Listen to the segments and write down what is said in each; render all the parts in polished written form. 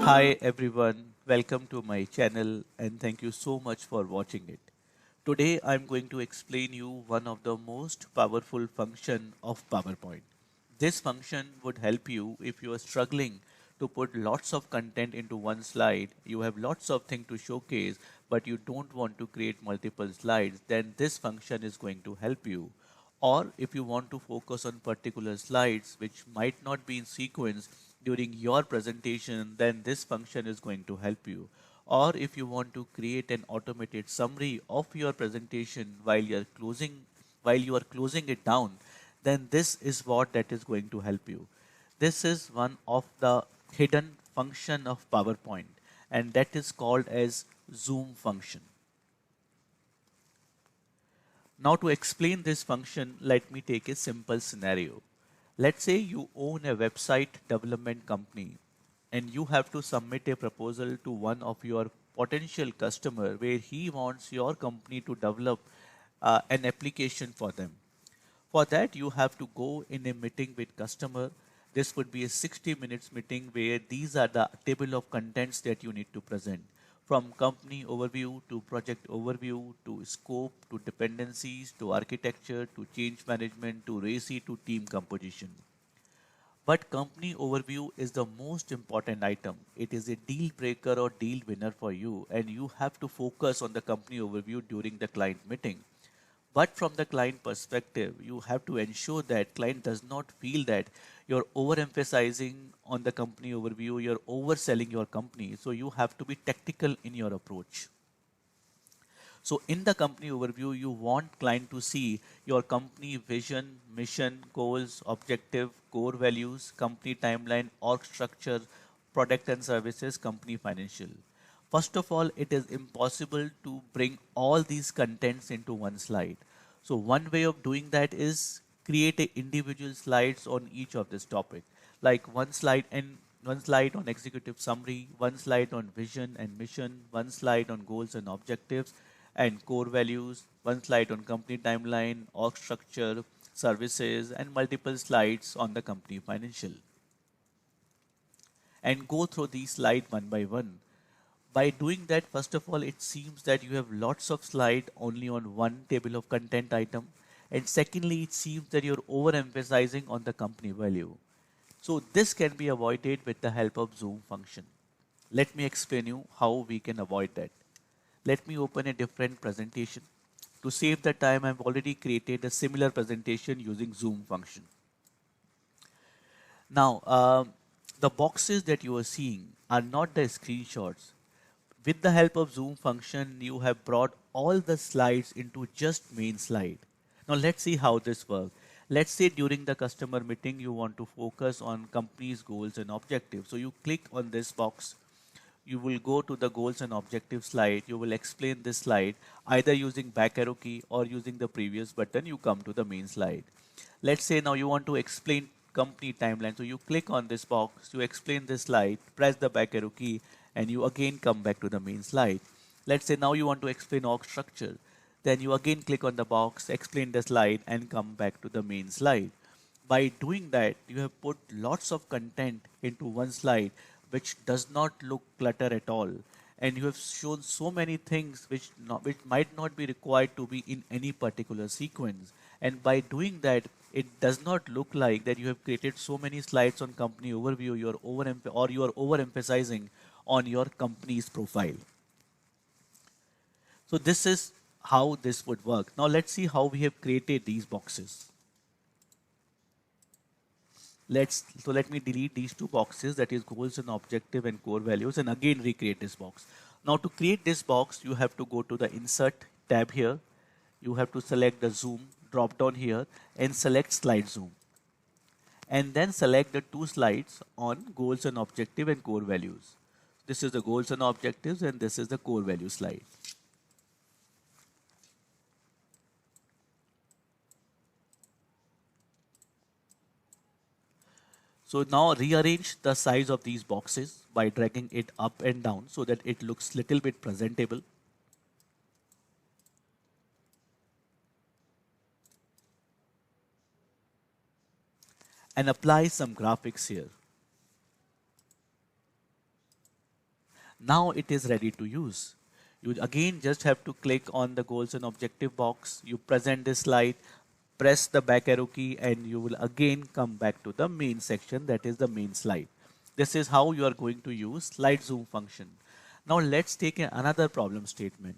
Hi everyone, welcome to my channel and thank you so much for watching it. Today I'm going to explain you one of the most powerful function of PowerPoint. This function would help you if you are struggling to put lots of content into one slide, you have lots of things to showcase but you don't want to create multiple slides, then this function is going to help you. Or if you want to focus on particular slides which might not be in sequence during your presentation, then this function is going to help you. Or if you want to create an automated summary of your presentation while you are closing it down, then this is what that is going to help you. This is one of the hidden function of PowerPoint, and that is called as zoom function. Now to explain this function, let me take a simple scenario. Let's say you own a website development company and you have to submit a proposal to one of your potential customer where he wants your company to develop an application for them. For that, you have to go in a meeting with customer. This would be a 60 minutes meeting where these are the table of contents that you need to present. From company overview to project overview to scope to dependencies to architecture to change management to RACI to team composition. But company overview is the most important item. It is a deal breaker or deal winner for you, and you have to focus on the company overview during the client meeting. But from the client perspective, you have to ensure that client does not feel that you're overemphasizing on the company overview, you're overselling your company. So you have to be tactical in your approach. So in the company overview, you want client to see your company vision, mission, goals, objective, core values, company timeline, org structure, product and services, company financial. First of all, it is impossible to bring all these contents into one slide. So one way of doing that is create a individual slides on each of this topic, like one slide on executive summary, one slide on vision and mission, one slide on goals and objectives and core values, one slide on company timeline, org structure, services, and multiple slides on the company financial. And go through these slides one by one. By doing that, first of all, it seems that you have lots of slide only on one table of content item. And secondly, it seems that you're overemphasizing on the company value. So this can be avoided with the help of zoom function. Let me explain you how we can avoid that. Let me open a different presentation. To save the time, I've already created a similar presentation using zoom function. Now, the boxes that you are seeing are not the screenshots. With the help of zoom function, you have brought all the slides into just main slide. Now let's see how this works. Let's say during the customer meeting, you want to focus on company's goals and objectives. So you click on this box, you will go to the goals and objectives slide. You will explain this slide either using back arrow key or using the previous button. You come to the main slide. Let's say now you want to explain company timeline. So you click on this box, you explain this slide, press the back arrow key, and you again come back to the main slide. Let's say now you want to explain org structure. Then you again click on the box, explain the slide, and come back to the main slide. By doing that, you have put lots of content into one slide, which does not look clutter at all. And you have shown so many things which might not be required to be in any particular sequence. And by doing that, it does not look like that you have created so many slides on company overview, you are overemphasizing on your company's profile. So this is how this would work. Now let's see how we have created these boxes. Let me delete these two boxes, that is goals and objective and core values, and again recreate this box. Now to create this box, you have to go to the insert tab here. You have to select the zoom drop down here and select slide zoom. And then select the two slides on goals and objective and core values. This is the goals and objectives and this is the core value slide. So now rearrange the size of these boxes by dragging it up and down so that it looks little bit presentable. And apply some graphics here. Now it is ready to use. You again just have to click on the goals and objective box. You present this slide, press the back arrow key, and you will again come back to the main section, that is the main slide. This is how you are going to use slide zoom function. Now let's take another problem statement.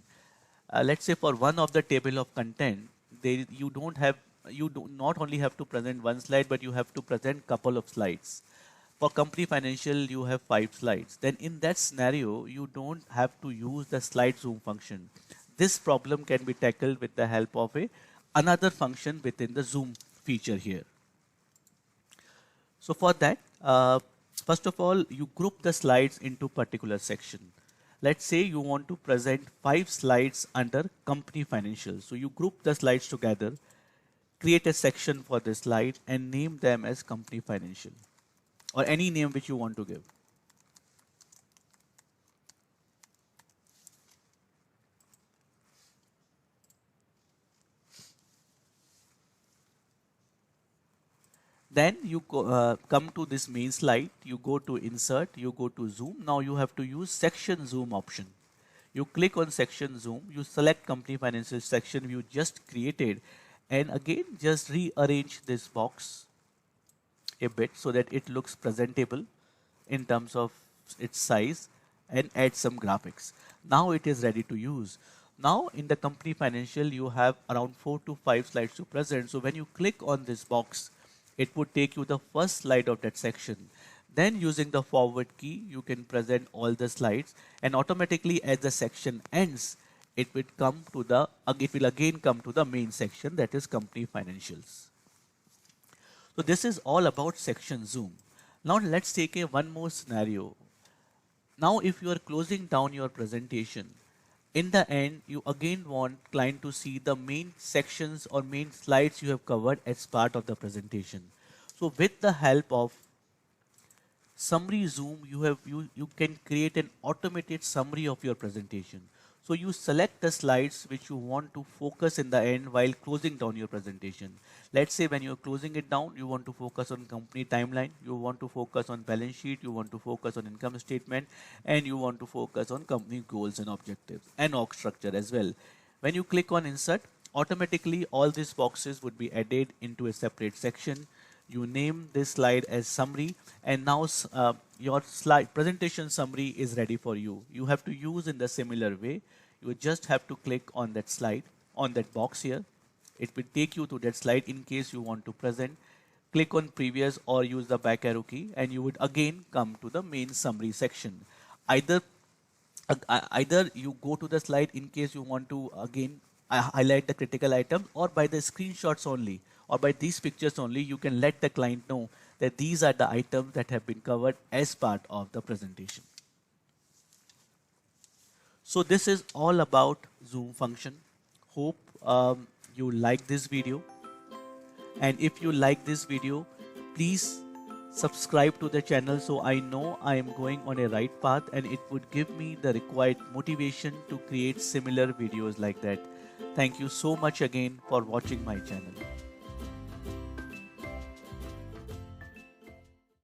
Let's say for one of the table of content, you do not only have to present one slide, but you have to present couple of slides. For company financial, you have 5 slides. Then in that scenario, you don't have to use the slide zoom function. This problem can be tackled with the help of another function within the zoom feature here. So for that, first of all, you group the slides into particular section. Let's say you want to present 5 slides under company financial. So you group the slides together, create a section for this slide and name them as company financial, or any name which you want to give. Then you come to this main slide, you go to insert, you go to zoom. Now you have to use section zoom option. You click on section zoom, you select company financial section you just created, and again just rearrange this box a bit so that it looks presentable in terms of its size, and add some graphics. Now it is ready to use. Now in the company financial, you have around 4 to 5 slides to present. So when you click on this box, it would take you the first slide of that section. Then using the forward key, you can present all the slides, and automatically as the section ends, it will again come to the main section, that is company financials. So this is all about section zoom. Now let's take one more scenario. Now if you are closing down your presentation, in the end you again want client to see the main sections or main slides you have covered as part of the presentation. So with the help of summary zoom, you can create an automated summary of your presentation. So you select the slides which you want to focus in the end while closing down your presentation. Let's say when you're closing it down, you want to focus on company timeline, you want to focus on balance sheet, you want to focus on income statement, and you want to focus on company goals and objectives and org structure as well. When you click on insert, automatically all these boxes would be added into a separate section. You name this slide as summary, and now your slide presentation summary is ready for you. You have to use in the similar way. You just have to click on that slide, on that box here. It will take you to that slide in case you want to present. Click on previous or use the back arrow key, and you would again come to the main summary section. Either you go to the slide in case you want to again highlight the critical items, or by the screenshots only, or by these pictures only, you can let the client know that these are the items that have been covered as part of the presentation. So this is all about zoom function. Hope you like this video, and if you like this video, please subscribe to the channel so I know I am going on a right path, and it would give me the required motivation to create similar videos like that. Thank you so much again for watching my channel.